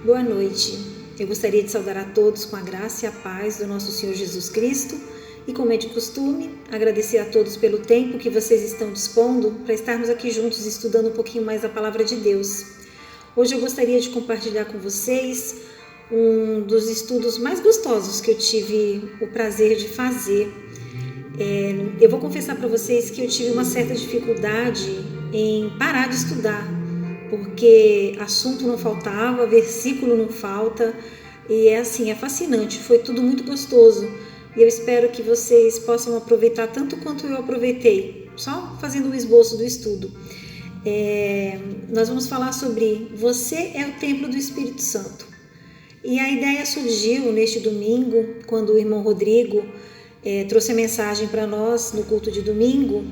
Boa noite. Eu gostaria de saudar a todos com a graça e a paz do nosso Senhor Jesus Cristo e, como é de costume, agradecer a todos pelo tempo que vocês estão dispondo para estarmos aqui juntos estudando um pouquinho mais a Palavra de Deus. Hoje eu gostaria de compartilhar com vocês um dos estudos mais gostosos que eu tive o prazer de fazer. Eu vou confessar para vocês que eu tive uma certa dificuldade em parar de estudar, porque assunto não faltava, versículo não falta, e é fascinante, foi tudo muito gostoso, e eu espero que vocês possam aproveitar tanto quanto eu aproveitei, só fazendo um esboço do estudo. Nós vamos falar sobre você é o templo do Espírito Santo, e a ideia surgiu neste domingo, quando o irmão Rodrigo trouxe a mensagem para nós no culto de domingo.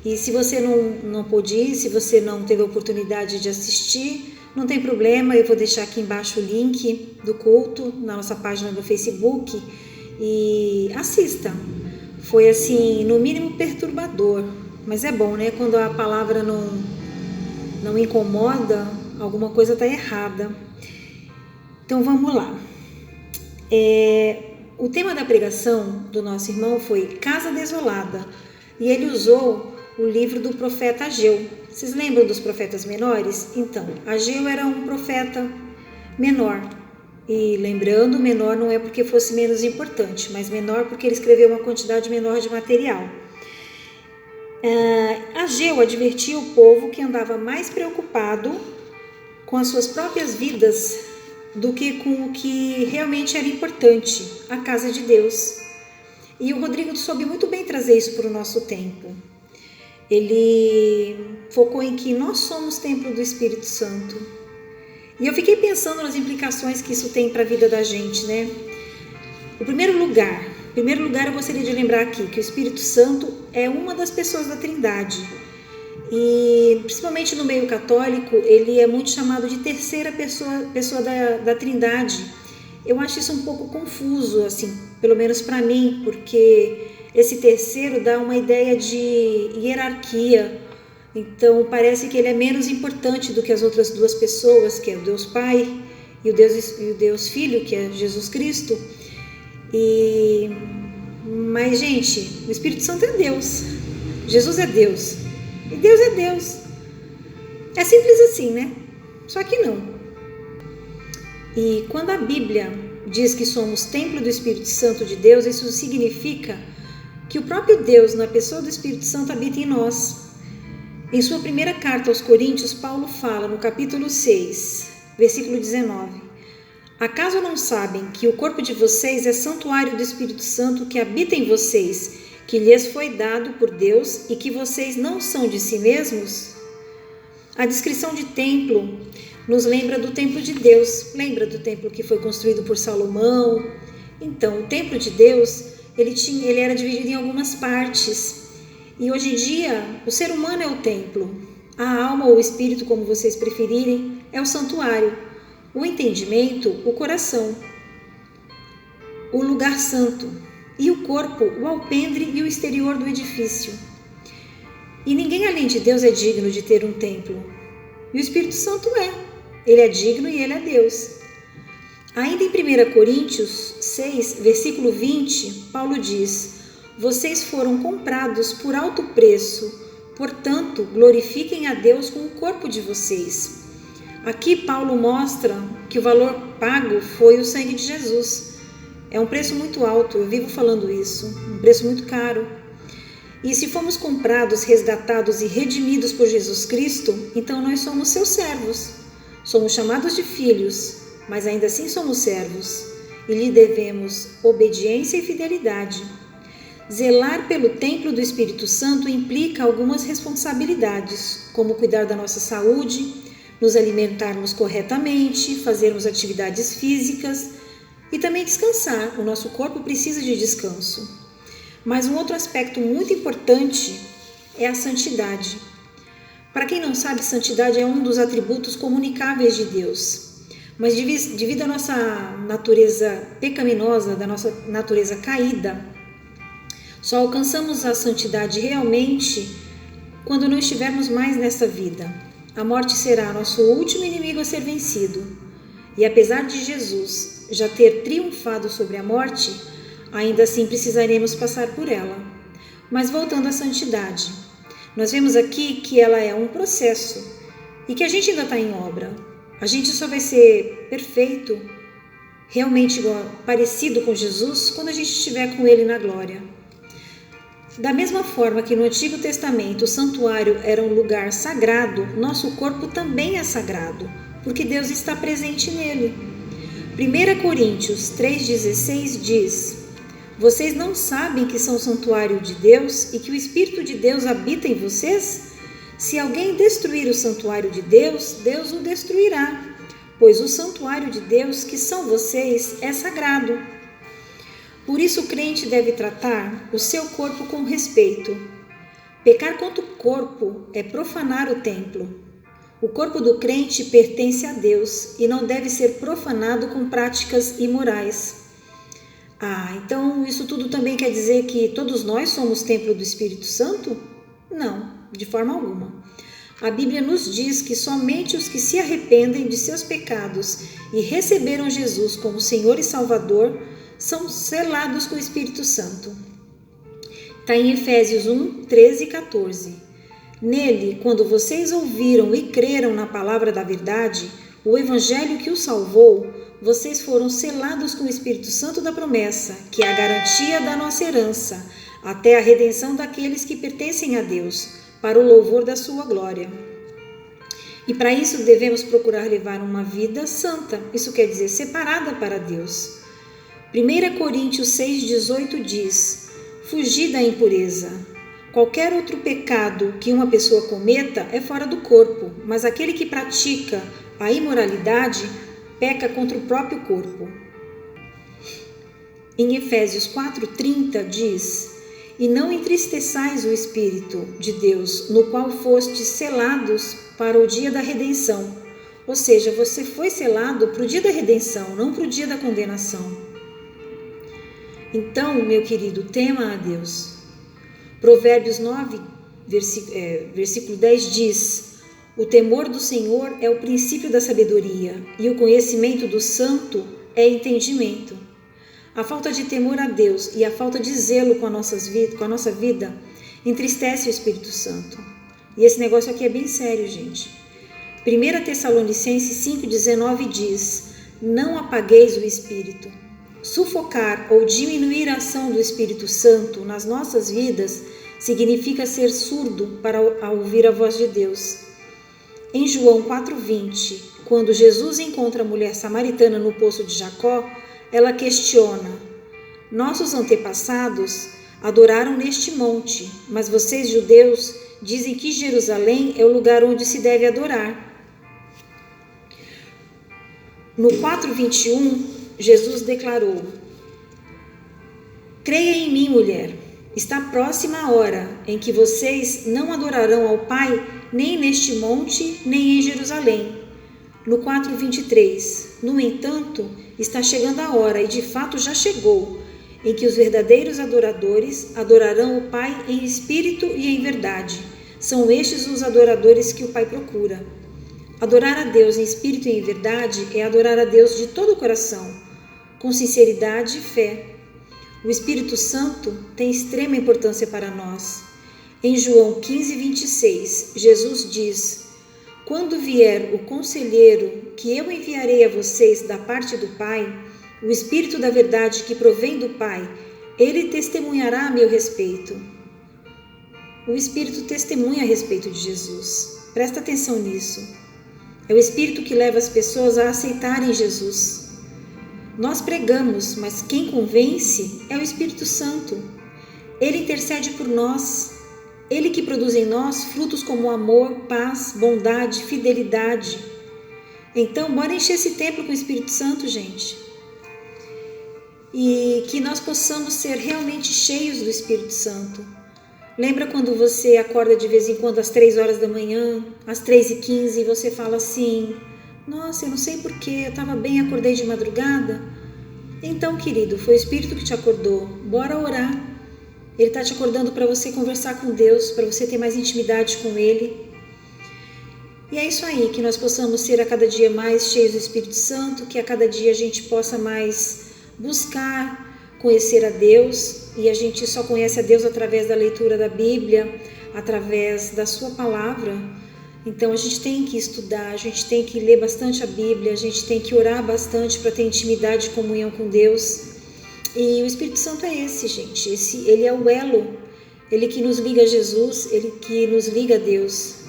E se você não pôde ir, se você não teve a oportunidade de assistir, não tem problema, eu vou deixar aqui embaixo o link do culto na nossa página do Facebook e assista. Foi assim, no mínimo perturbador, mas é bom, né? Quando a palavra não incomoda, alguma coisa está errada. Então vamos lá. O tema da pregação do nosso irmão foi Casa Desolada, e ele usou o livro do profeta Ageu. Vocês lembram dos profetas menores? Então, Ageu era um profeta menor. E lembrando, menor não é porque fosse menos importante, mas menor porque ele escreveu uma quantidade menor de material. Ageu advertia o povo que andava mais preocupado com as suas próprias vidas do que com o que realmente era importante, a casa de Deus. E o Rodrigo soube muito bem trazer isso para o nosso tempo. Ele focou em que nós somos templo do Espírito Santo. E eu fiquei pensando nas implicações que isso tem para a vida da gente, né? Em primeiro lugar, eu gostaria de lembrar aqui que o Espírito Santo é uma das pessoas da Trindade. E principalmente no meio católico, ele é muito chamado de terceira pessoa da Trindade. Eu acho isso um pouco confuso, assim, pelo menos para mim, porque esse terceiro dá uma ideia de hierarquia. Então parece que ele é menos importante do que as outras duas pessoas, que é o Deus Pai e o Deus Filho, que é Jesus Cristo. Mas, gente, o Espírito Santo é Deus, Jesus é Deus e Deus é Deus. É simples assim, né? Só que não. E quando a Bíblia diz que somos templo do Espírito Santo de Deus, isso significa que o próprio Deus, na pessoa do Espírito Santo, habita em nós. Em sua primeira carta aos Coríntios, Paulo fala no capítulo 6, versículo 19: Acaso não sabem que o corpo de vocês é santuário do Espírito Santo que habita em vocês, que lhes foi dado por Deus e que vocês não são de si mesmos? A descrição de templo nos lembra do templo de Deus. Lembra do templo que foi construído por Salomão? Então, o templo de Deus, ele era dividido em algumas partes. E hoje em dia, o ser humano é o templo. A alma ou o espírito, como vocês preferirem, é o santuário. O entendimento, o coração. O lugar santo. E o corpo, o alpendre e o exterior do edifício. E ninguém além de Deus é digno de ter um templo. E o Espírito Santo é. Ele é digno e ele é Deus. Ainda em 1 Coríntios 6, versículo 20, Paulo diz: Vocês foram comprados por alto preço, portanto, glorifiquem a Deus com o corpo de vocês. Aqui Paulo mostra que o valor pago foi o sangue de Jesus. É um preço muito alto, eu vivo falando isso, um preço muito caro. E se fomos comprados, resgatados e redimidos por Jesus Cristo, então nós somos seus servos. Somos chamados de filhos, mas ainda assim somos servos, e lhe devemos obediência e fidelidade. Zelar pelo templo do Espírito Santo implica algumas responsabilidades, como cuidar da nossa saúde, nos alimentarmos corretamente, fazermos atividades físicas e também descansar. O nosso corpo precisa de descanso. Mas um outro aspecto muito importante é a santidade. Para quem não sabe, santidade é um dos atributos comunicáveis de Deus. Mas devido à nossa natureza pecaminosa, da nossa natureza caída, só alcançamos a santidade realmente quando não estivermos mais nesta vida. A morte será nosso último inimigo a ser vencido. E apesar de Jesus já ter triunfado sobre a morte, ainda assim precisaremos passar por ela. Mas voltando à santidade, nós vemos aqui que ela é um processo e que a gente ainda está em obra. A gente só vai ser perfeito, realmente parecido com Jesus, quando a gente estiver com Ele na glória. Da mesma forma que no Antigo Testamento o santuário era um lugar sagrado, nosso corpo também é sagrado, porque Deus está presente nele. 1 Coríntios 3,16 diz: Vocês não sabem que são santuário de Deus e que o Espírito de Deus habita em vocês? Se alguém destruir o santuário de Deus, Deus o destruirá, pois o santuário de Deus, que são vocês, é sagrado. Por isso o crente deve tratar o seu corpo com respeito. Pecar contra o corpo é profanar o templo. O corpo do crente pertence a Deus e não deve ser profanado com práticas imorais. Então isso tudo também quer dizer que todos nós somos templo do Espírito Santo? Não, de forma alguma. A Bíblia nos diz que somente os que se arrependem de seus pecados e receberam Jesus como Senhor e Salvador são selados com o Espírito Santo. Está em Efésios 1, 13 e 14. Nele, quando vocês ouviram e creram na palavra da verdade, o evangelho que os salvou, vocês foram selados com o Espírito Santo da promessa, que é a garantia da nossa herança, até a redenção daqueles que pertencem a Deus, para o louvor da sua glória. E para isso devemos procurar levar uma vida santa, isso quer dizer separada para Deus. 1 Coríntios 6,18 diz: Fugir da impureza. Qualquer outro pecado que uma pessoa cometa é fora do corpo, mas aquele que pratica a imoralidade peca contra o próprio corpo. Em Efésios 4,30 diz: E não entristeçais o Espírito de Deus, no qual fostes selados para o dia da redenção. Ou seja, você foi selado para o dia da redenção, não para o dia da condenação. Então, meu querido, tema a Deus. Provérbios 9, versículo 10 diz: O temor do Senhor é o princípio da sabedoria, e o conhecimento do santo é entendimento. A falta de temor a Deus e a falta de zelo com a nossa vida entristece o Espírito Santo. E esse negócio aqui é bem sério, gente. 1 Tessalonicenses 5,19 diz: Não apagueis o Espírito. Sufocar ou diminuir a ação do Espírito Santo nas nossas vidas significa ser surdo para ouvir a voz de Deus. Em João 4,20, quando Jesus encontra a mulher samaritana no poço de Jacó, ela questiona: Nossos antepassados adoraram neste monte, mas vocês, judeus, dizem que Jerusalém é o lugar onde se deve adorar. No 4,21, Jesus declarou: Creia em mim, mulher, está próxima a hora em que vocês não adorarão ao Pai nem neste monte, nem em Jerusalém. No 4,23, no entanto, está chegando a hora, e de fato já chegou, em que os verdadeiros adoradores adorarão o Pai em espírito e em verdade. São estes os adoradores que o Pai procura. Adorar a Deus em espírito e em verdade é adorar a Deus de todo o coração, com sinceridade e fé. O Espírito Santo tem extrema importância para nós. Em João 15,26, Jesus diz: Quando vier o conselheiro que eu enviarei a vocês da parte do Pai, o Espírito da verdade que provém do Pai, ele testemunhará a meu respeito. O Espírito testemunha a respeito de Jesus. Presta atenção nisso. É o Espírito que leva as pessoas a aceitarem Jesus. Nós pregamos, mas quem convence é o Espírito Santo. Ele intercede por nós. Ele que produz em nós frutos como amor, paz, bondade, fidelidade. Então, bora encher esse templo com o Espírito Santo, gente. E que nós possamos ser realmente cheios do Espírito Santo. Lembra quando você acorda de vez em quando às 3 horas da manhã, às 3h15, e você fala assim: Nossa, eu não sei porquê, eu estava bem, acordei de madrugada. Então, querido, foi o Espírito que te acordou. Bora orar. Ele está te acordando para você conversar com Deus, para você ter mais intimidade com Ele. E é isso aí, que nós possamos ser a cada dia mais cheios do Espírito Santo, que a cada dia a gente possa mais buscar conhecer a Deus, e a gente só conhece a Deus através da leitura da Bíblia, através da sua palavra. Então a gente tem que estudar, a gente tem que ler bastante a Bíblia, a gente tem que orar bastante para ter intimidade e comunhão com Deus. E o Espírito Santo é esse, gente, ele é o elo, ele que nos liga a Jesus, ele que nos liga a Deus.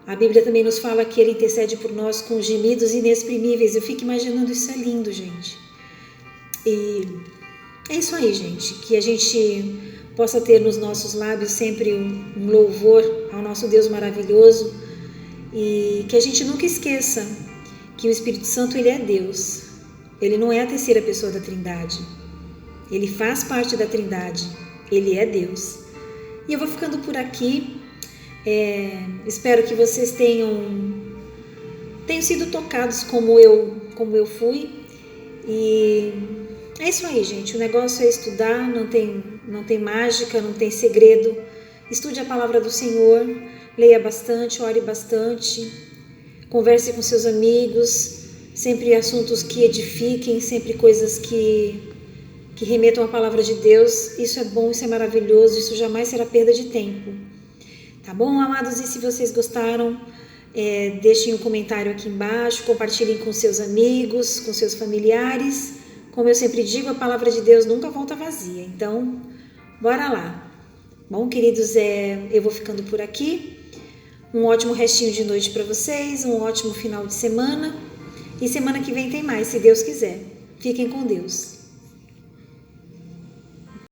A Bíblia também nos fala que ele intercede por nós com gemidos inexprimíveis. Eu fico imaginando, isso é lindo, gente. E é isso aí, gente, que a gente possa ter nos nossos lábios sempre um louvor ao nosso Deus maravilhoso, e que a gente nunca esqueça que o Espírito Santo, ele é Deus. Ele não é a terceira pessoa da Trindade. Ele faz parte da Trindade. Ele é Deus. E eu vou ficando por aqui. Espero que vocês tenham sido tocados como eu fui. E é isso aí, gente. O negócio é estudar, não tem mágica, não tem segredo. Estude a palavra do Senhor, leia bastante, ore bastante, converse com seus amigos, sempre assuntos que edifiquem, sempre coisas que remetam à palavra de Deus. Isso é bom, isso é maravilhoso, isso jamais será perda de tempo. Tá bom, amados? E se vocês gostaram, deixem um comentário aqui embaixo, compartilhem com seus amigos, com seus familiares. Como eu sempre digo, a palavra de Deus nunca volta vazia. Então, bora lá. Bom, queridos, eu vou ficando por aqui. Um ótimo restinho de noite para vocês, um ótimo final de semana. E semana que vem tem mais, se Deus quiser. Fiquem com Deus.